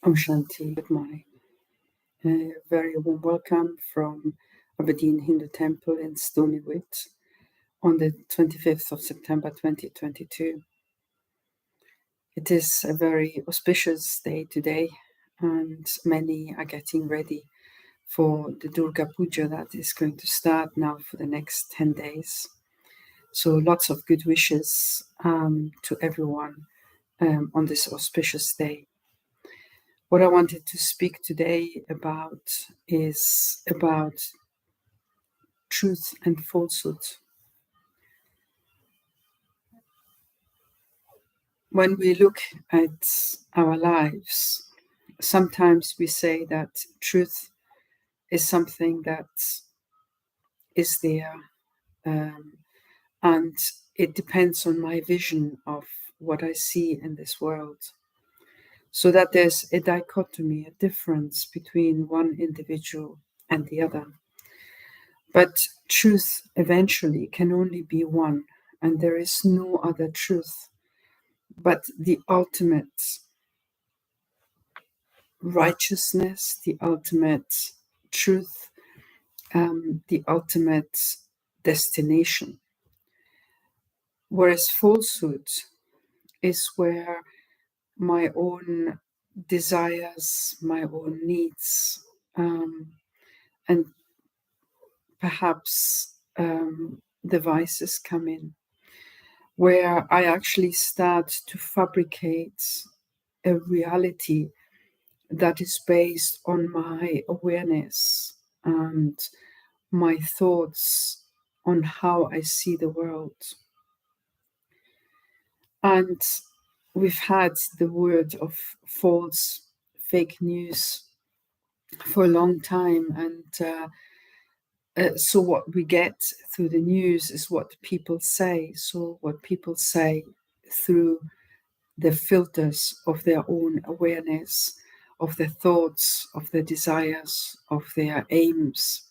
Om Shanti, good morning. A very warm welcome from Aberdeen Hindu Temple in Stonywood on the 25th of September 2022. It is a very auspicious day today, and many are getting ready for the Durga Puja that is going to start now for the next 10 days. So lots of good wishes to everyone on this auspicious day. What I wanted to speak today about is about truth and falsehood. When we look at our lives, sometimes we say that truth is something that is there, and it depends on my vision of what I see in this world. So that there's a dichotomy, a difference between one individual and the other. But truth eventually can only be one, and there is no other truth but the ultimate righteousness, the ultimate truth, the ultimate destination. Whereas falsehood is where my own desires, my own needs, and perhaps the vices come in, where I actually start to fabricate a reality that is based on my awareness and my thoughts on how I see the world. And we've had the word of false, fake news for a long time, and so what we get through the news is what people say. So what people say through the filters of their own awareness, of their thoughts, of their desires, of their aims.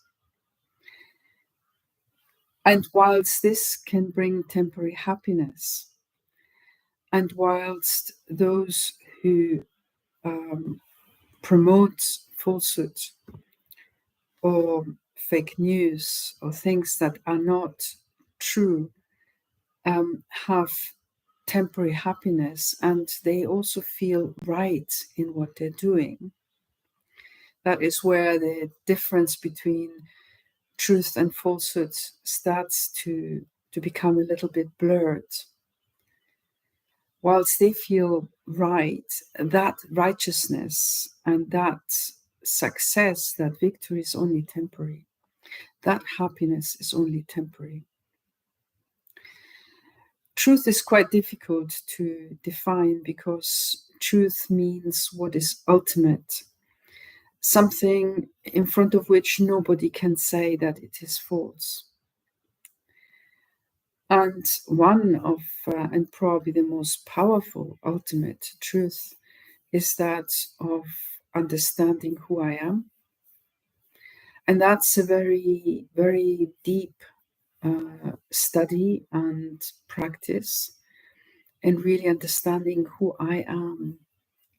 And whilst this can bring temporary happiness, and whilst those who promote falsehood or fake news or things that are not true have temporary happiness, and they also feel right in what they're doing, that is where the difference between truth and falsehood starts to become a little bit blurred. Whilst they feel right, that righteousness and that success, that victory is only temporary. That happiness is only temporary. Truth is quite difficult to define because truth means what is ultimate, something in front of which nobody can say that it is false. And one of, and probably the most powerful ultimate truth is that of understanding who I am. And that's a very, very deep study and practice in really understanding who I am.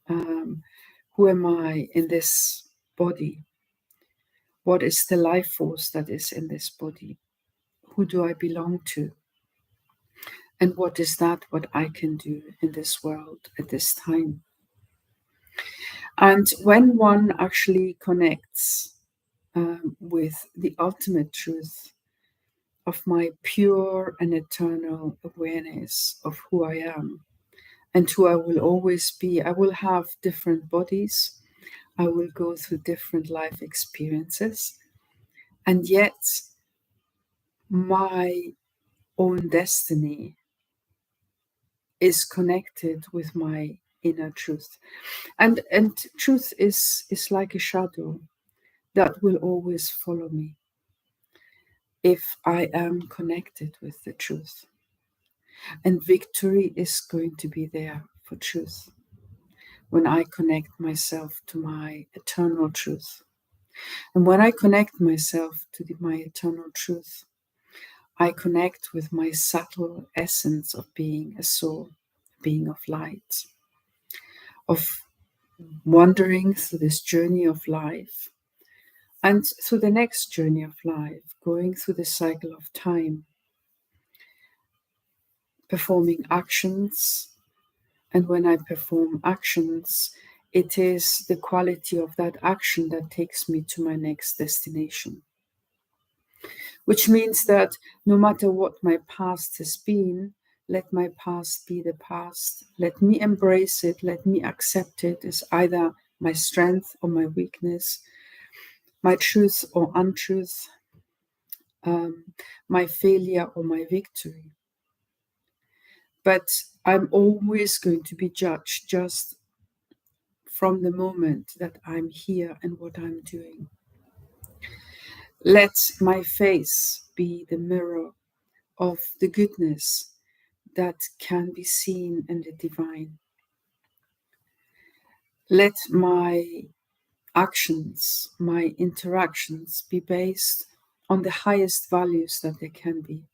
Who am I in this body? What is the life force that is in this body? Who do I belong to? And what is that what I can do in this world at this time? And when one actually connects with the ultimate truth of my pure and eternal awareness of who I am and who I will always be, I will have different bodies, I will go through different life experiences, and yet my own destiny is connected with my inner truth. And truth is like a shadow that will always follow me if I am connected with the truth. And victory is going to be there for truth when I connect myself to my eternal truth. And when I connect myself to my eternal truth, I connect with my subtle essence of being a soul, being of light, of wandering through this journey of life and through the next journey of life, going through the cycle of time, performing actions. And when I perform actions, it is the quality of that action that takes me to my next destination. Which means that no matter what my past has been, let my past be the past. Let me embrace it. Let me accept it as either my strength or my weakness, my truth or untruth, my failure or my victory. But I'm always going to be judged just from the moment that I'm here and what I'm doing. Let my face be the mirror of the goodness that can be seen in the divine. Let my actions, my interactions be based on the highest values that they can be.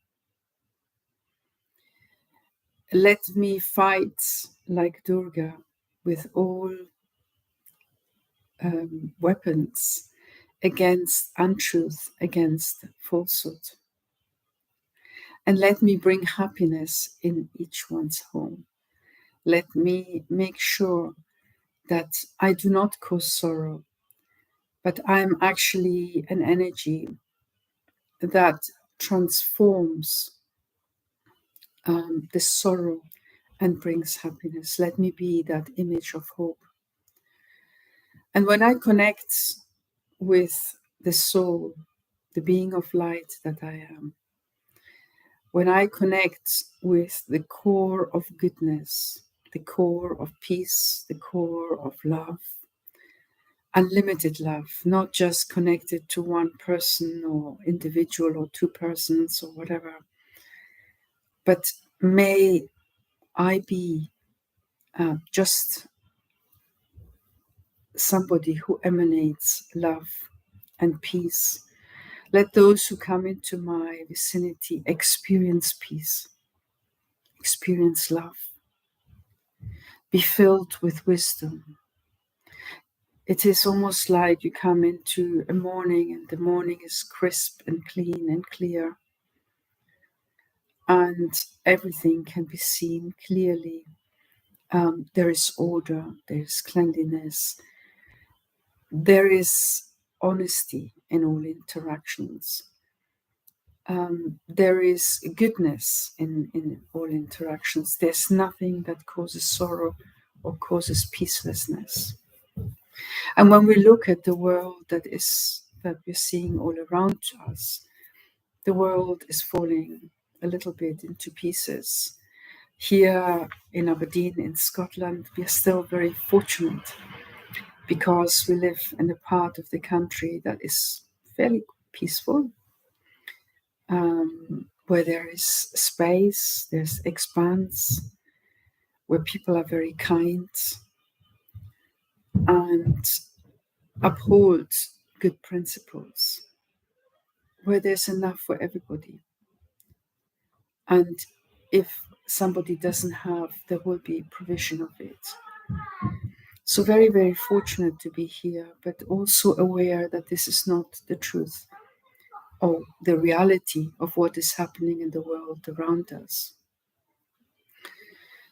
Let me fight like Durga with all weapons against untruth, against falsehood. And let me bring happiness in each one's home. Let me make sure that I do not cause sorrow, but I'm actually an energy that transforms the sorrow and brings happiness. Let me be that image of hope. And when I connect with the soul, the being of light that I am, when I connect with the core of goodness, the core of peace, the core of love, unlimited love, not just connected to one person or individual or two persons or whatever, but may I be just somebody who emanates love and peace. Let those who come into my vicinity experience peace, experience love, be filled with wisdom. It is almost like you come into a morning and the morning is crisp and clean and clear, and everything can be seen clearly. There is order, there is cleanliness, there is honesty in all interactions. There is goodness in all interactions. There's nothing that causes sorrow or causes peacelessness. And when we look at the world that we're seeing all around us, the world is falling a little bit into pieces. Here in Aberdeen, in Scotland, we are still very fortunate because we live in a part of the country that is fairly peaceful, where there is space, there's expanse, where people are very kind and uphold good principles, where there's enough for everybody. And if somebody doesn't have, there will be provision of it. So very, very fortunate to be here, but also aware that this is not the truth or the reality of what is happening in the world around us.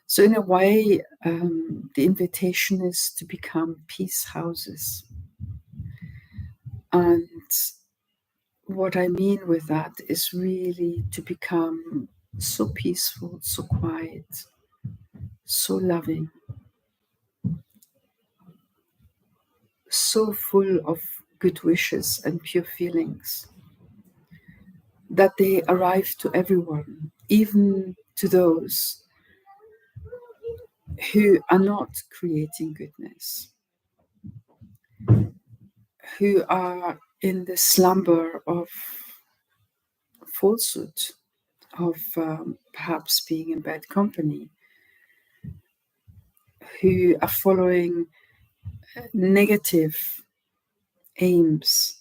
So in a way, the invitation is to become peace houses. And what I mean with that is really to become so peaceful, so quiet, so loving, so full of good wishes and pure feelings, that they arrive to everyone, even to those who are not creating goodness, who are in the slumber of falsehood, of perhaps being in bad company, who are following negative aims.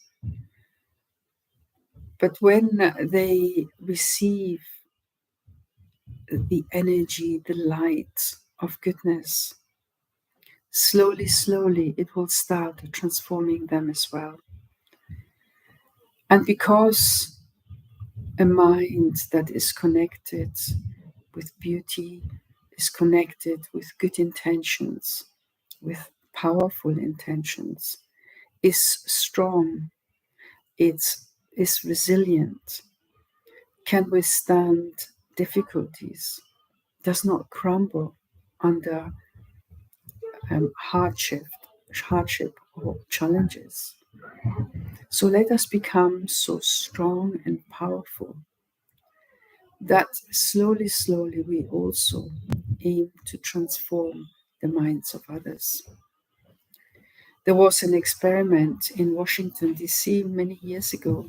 But when they receive the energy, the light of goodness, slowly, slowly, it will start transforming them as well. And because a mind that is connected with beauty, is connected with good intentions, with powerful intentions, is strong, is resilient, can withstand difficulties, does not crumble under hardship or challenges. So let us become so strong and powerful that slowly, slowly we also aim to transform the minds of others. There was an experiment in Washington, D.C. many years ago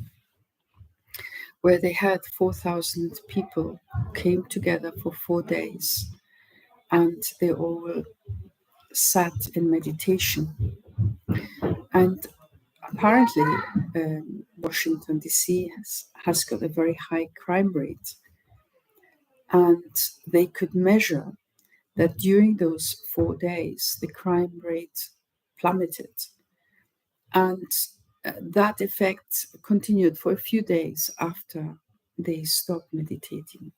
where they had 4,000 people who came together for 4 days, and they all sat in meditation. And apparently, Washington, D.C. has got a very high crime rate. And they could measure that during those 4 days, the crime rate plummeted. And that effect continued for a few days after they stopped meditating.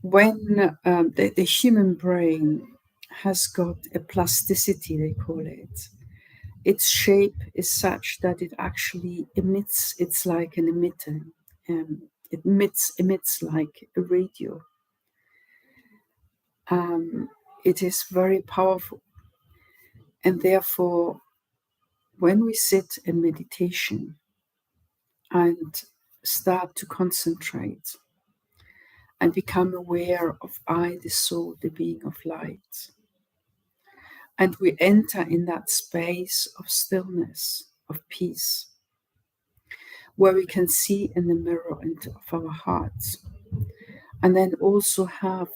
When the human brain has got a plasticity, they call it, its shape is such that it actually emits, it's like an emitter, it emits like a radio. It is very powerful. And therefore, when we sit in meditation and start to concentrate and become aware of I, the soul, the being of light, and we enter in that space of stillness, of peace, where we can see in the mirror of our hearts, and then also have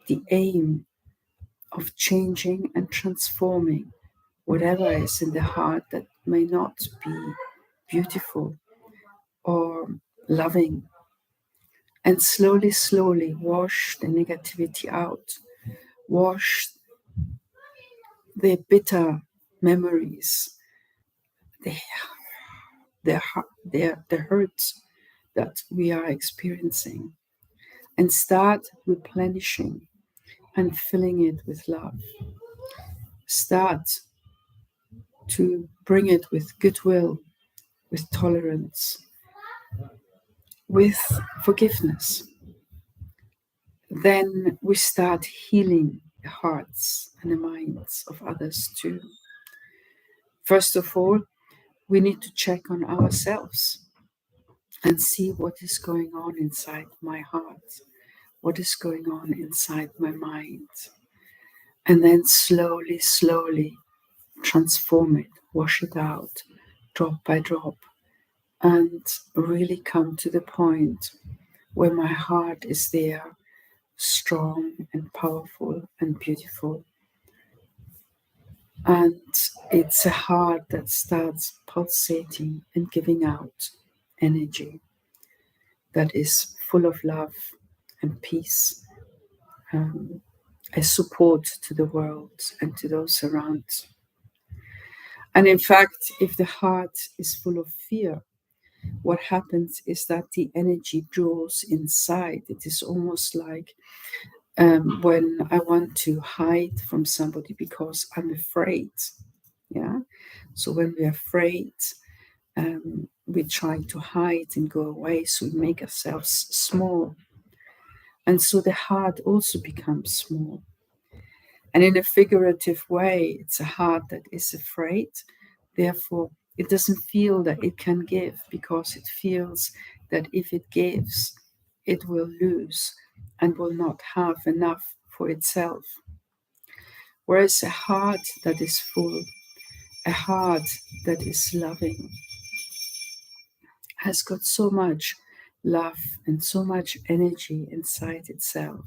the aim of changing and transforming whatever is in the heart that may not be beautiful or loving, and slowly, slowly wash the negativity out, wash the bitter memories, the hurts that we are experiencing, and start replenishing and filling it with love. Start to bring it with goodwill, with tolerance, with forgiveness. Then we start healing the hearts and the minds of others too. First of all, we need to check on ourselves and see what is going on inside my heart, what is going on inside my mind, and then slowly, slowly transform it, wash it out, drop by drop, and really come to the point where my heart is there, strong and powerful and beautiful. And it's a heart that starts pulsating and giving out energy that is full of love and peace, a support to the world and to those around. And in fact, if the heart is full of fear, what happens is that the energy draws inside. It is almost like when I want to hide from somebody because I'm afraid. Yeah. So when we're afraid, we try to hide and go away. So we make ourselves small. And so the heart also becomes small. And in a figurative way, it's a heart that is afraid. Therefore, it doesn't feel that it can give because it feels that if it gives, it will lose and will not have enough for itself. Whereas a heart that is full, a heart that is loving, has got so much love and so much energy inside itself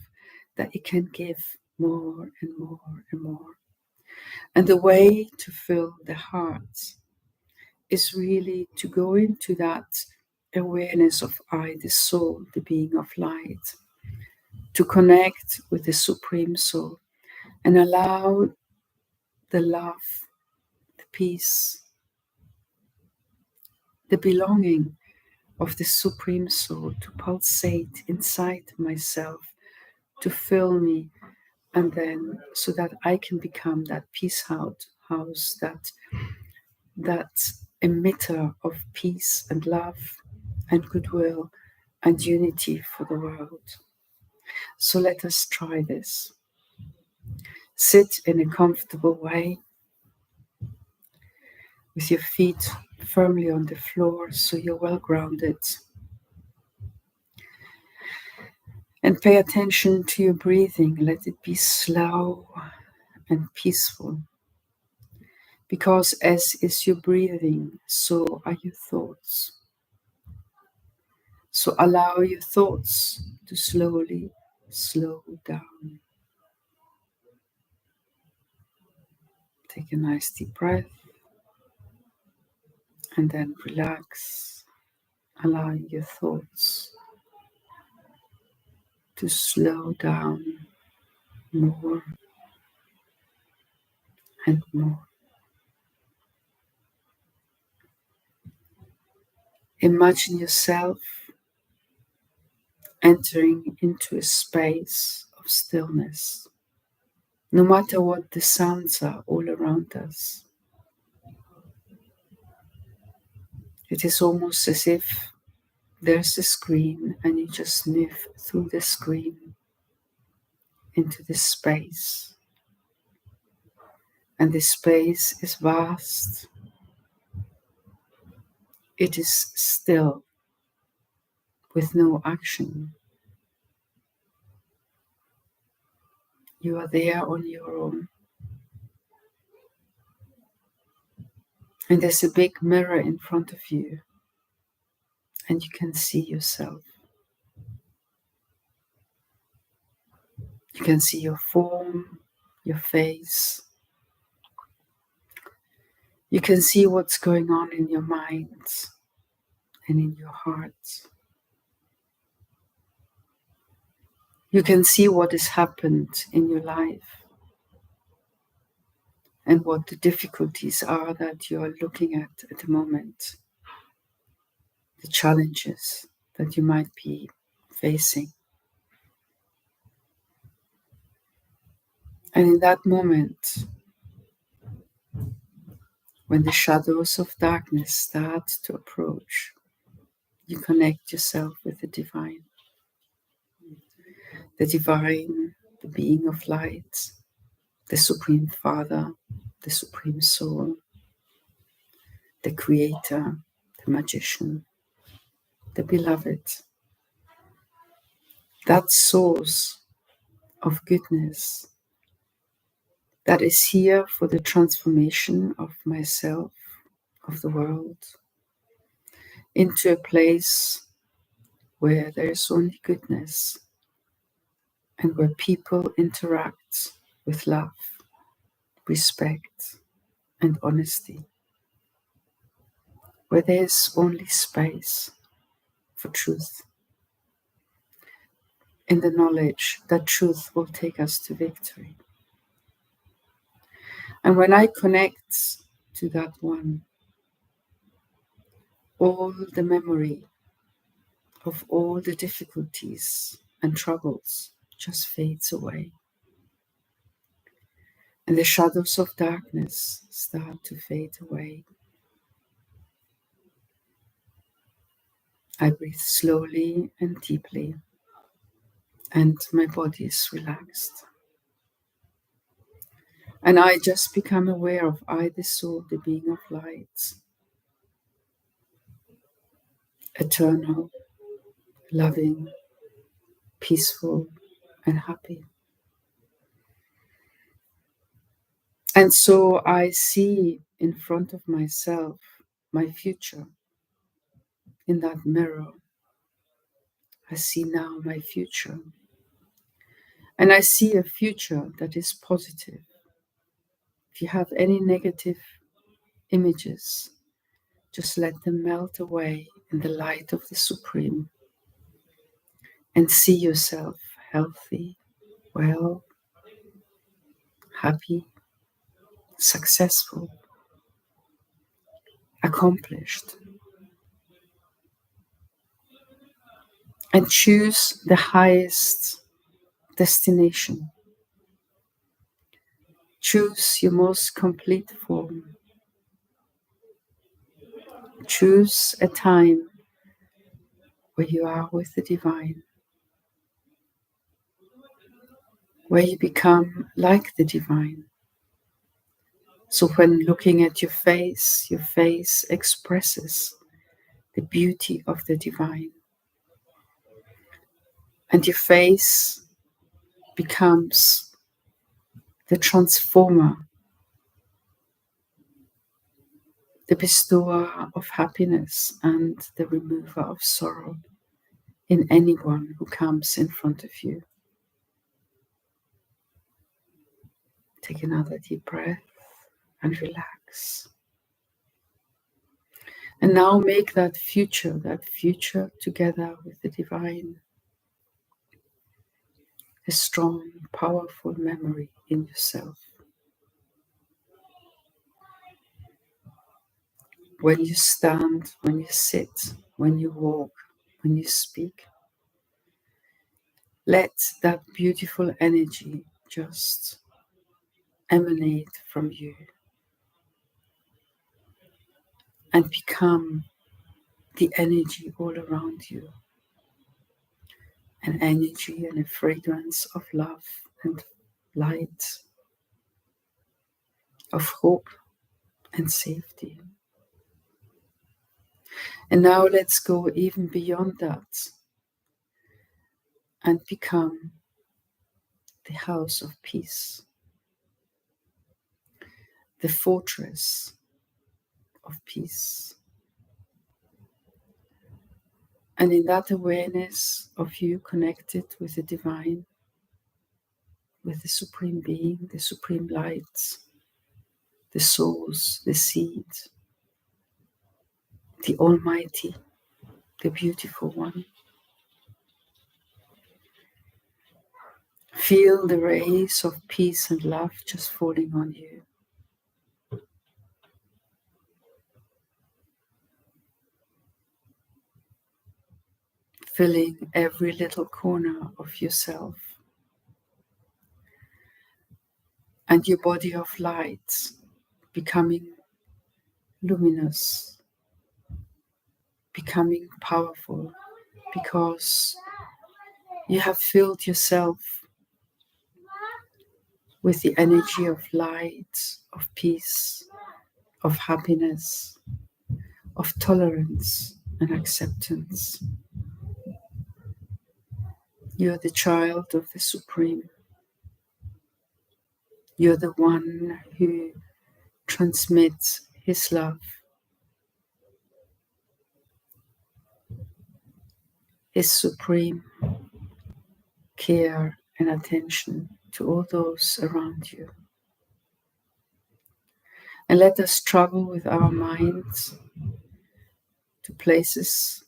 that it can give more and more and more. And the way to fill the heart is really to go into that awareness of I, the soul, the being of light, to connect with the Supreme Soul and allow the love, the peace, the belonging of the Supreme Soul to pulsate inside myself, to fill me, and then so that I can become that peace house, that emitter of peace and love and goodwill and unity for the world. So let us try this. Sit in a comfortable way with your feet firmly on the floor so you're well grounded. And pay attention to your breathing. Let it be slow and peaceful. Because as is your breathing, so are your thoughts. So allow your thoughts to slowly slow down. Take a nice deep breath and then relax, allowing your thoughts to slow down more and more. Imagine yourself entering into a space of stillness, no matter what the sounds are all around us. It is almost as if there's a screen and you just move through the screen into this space. And this space is vast. It is still, with no action. You are there on your own. And there's a big mirror in front of you, and you can see yourself. You can see your form, your face. You can see what's going on in your mind and in your heart. You can see what has happened in your life and what the difficulties are that you are looking at the moment, the challenges that you might be facing. And in that moment, when the shadows of darkness start to approach, you connect yourself with the divine, the being of light, the Supreme Father, the Supreme Soul, the Creator, the Magician, the Beloved, that source of goodness that is here for the transformation of myself, of the world, into a place where there is only goodness and where people interact with love, respect, and honesty, where there is only space for truth, in the knowledge that truth will take us to victory. And when I connect to that one, all the memory of all the difficulties and troubles just fades away. And the shadows of darkness start to fade away. I breathe slowly and deeply, and my body is relaxed. And I just become aware of I, the soul, the being of light, eternal, loving, peaceful, and happy. And so I see in front of myself my future in that mirror. I see now my future. And I see a future that is positive. If you have any negative images, just let them melt away in the light of the Supreme and see yourself healthy, well, happy, successful, accomplished. And choose the highest destination. Choose your most complete form. Choose a time where you are with the divine, where you become like the divine. So when looking at your face expresses the beauty of the divine. And your face becomes the transformer, the bestower of happiness and the remover of sorrow in anyone who comes in front of you. Take another deep breath and relax. And now make that future together with the divine, a strong, powerful memory in yourself. When you stand, when you sit, when you walk, when you speak, let that beautiful energy just emanate from you and become the energy all around you. An energy and a fragrance of love and light, of hope and safety. And now let's go even beyond that and become the house of peace, the fortress of peace. And in that awareness of you connected with the divine, with the Supreme Being, the Supreme Light, the Source, the Seed, the Almighty, the Beautiful One. Feel the rays of peace and love just falling on you. Filling every little corner of yourself. And your body of light becoming luminous, becoming powerful, because you have filled yourself with the energy of light, of peace, of happiness, of tolerance and acceptance. You're the child of the Supreme. You're the one who transmits His love, His supreme care and attention to all those around you. And let us travel with our minds to places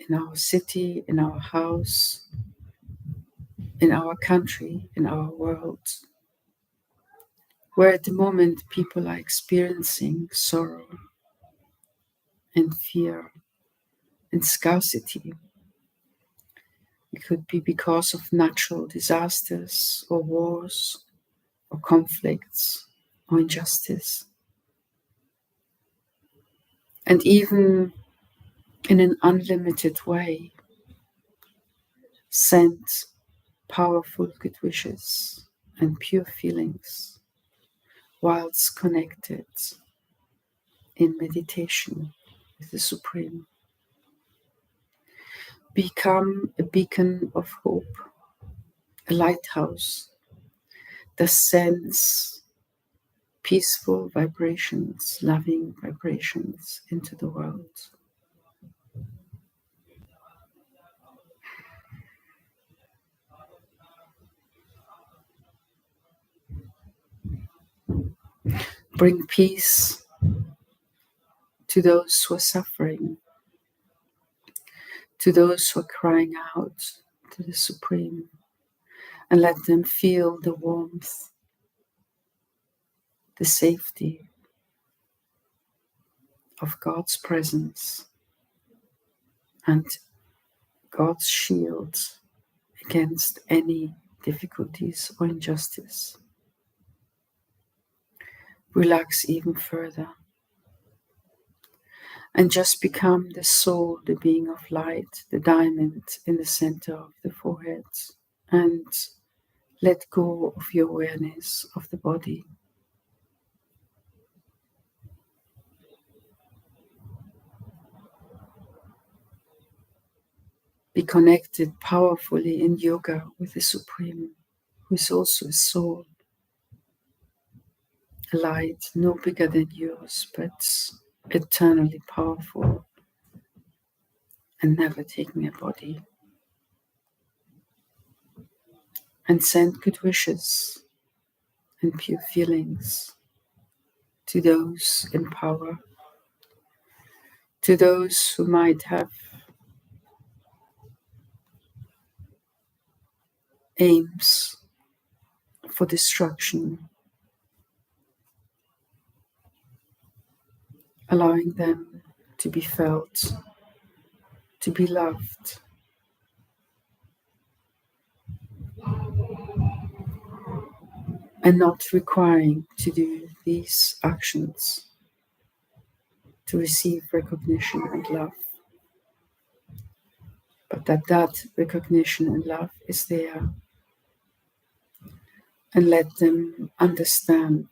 in our city, in our house, in our country, in our world, where at the moment people are experiencing sorrow and fear and scarcity. It could be because of natural disasters or wars or conflicts or injustice. And even in an unlimited way, send powerful good wishes and pure feelings whilst connected in meditation with the Supreme. Become a beacon of hope, a lighthouse that sends peaceful vibrations, loving vibrations into the world. Bring peace to those who are suffering, to those who are crying out to the Supreme, and let them feel the warmth the safety of God's presence and God's shield against any difficulties or injustice. Relax even further and just become the soul, the being of light, the diamond in the center of the forehead, and let go of your awareness of the body. Be connected powerfully in yoga with the Supreme, who is also a soul, a light no bigger than yours, but eternally powerful and never taking a body. And send good wishes and pure feelings to those in power, to those who might have aims for destruction, allowing them to be felt, to be loved, and not requiring to do these actions to receive recognition and love, but that recognition and love is there, and let them understand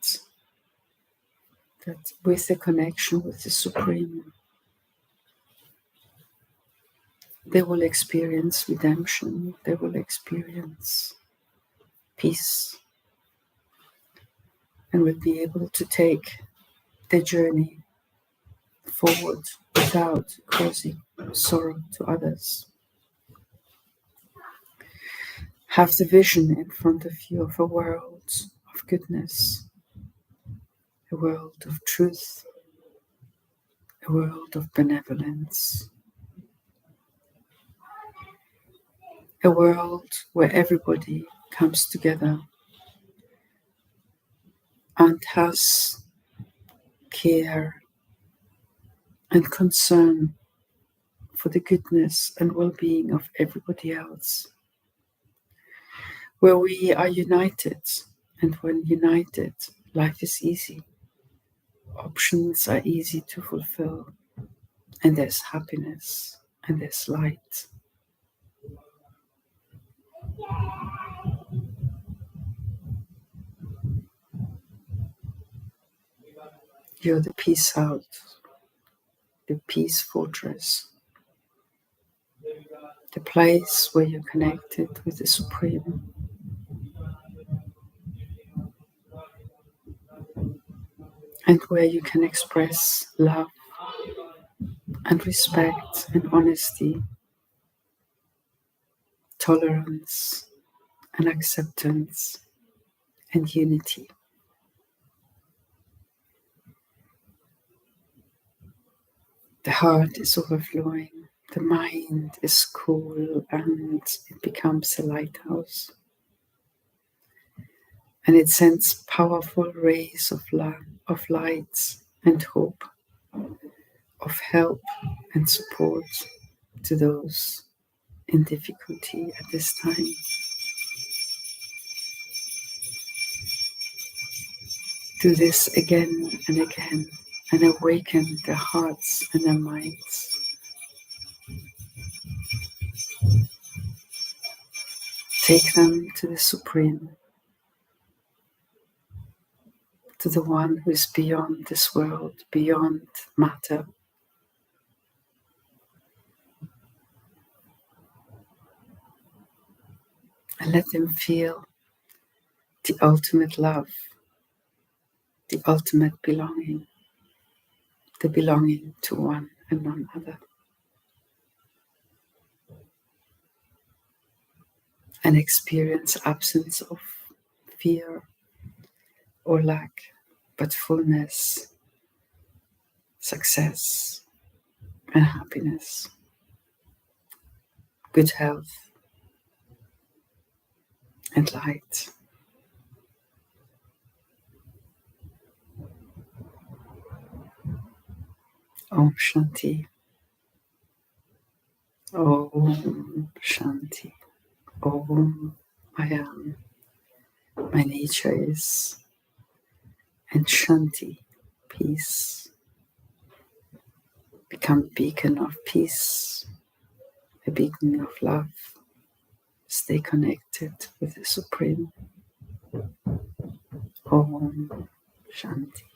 that with the connection with the Supreme, they will experience redemption, they will experience peace, and will be able to take their journey forward without causing sorrow to others. Have the vision in front of you of a world of goodness, a world of truth, a world of benevolence, a world where everybody comes together and has care and concern for the goodness and well-being of everybody else, where we are united, and when united, life is easy, options are easy to fulfill, and there's happiness and there's light. You're the peace house, the peace fortress, the place where you're connected with the Supreme, and where you can express love and respect and honesty, tolerance and acceptance and unity. The heart is overflowing, the mind is cool, and it becomes a lighthouse. And it sends powerful rays of light and hope, of help and support to those in difficulty at this time. Do this again and again and awaken their hearts and their minds. Take them to the Supreme, to the one who is beyond this world, beyond matter. And let them feel the ultimate love, the ultimate belonging, the belonging to one and none other. And experience absence of fear or lack, but fullness, success, and happiness, good health, and light. Om Shanti. Om Shanti. Om. I am. My nature is. And Shanti, peace. Become a beacon of peace, a beacon of love. Stay connected with the Supreme. Om Shanti.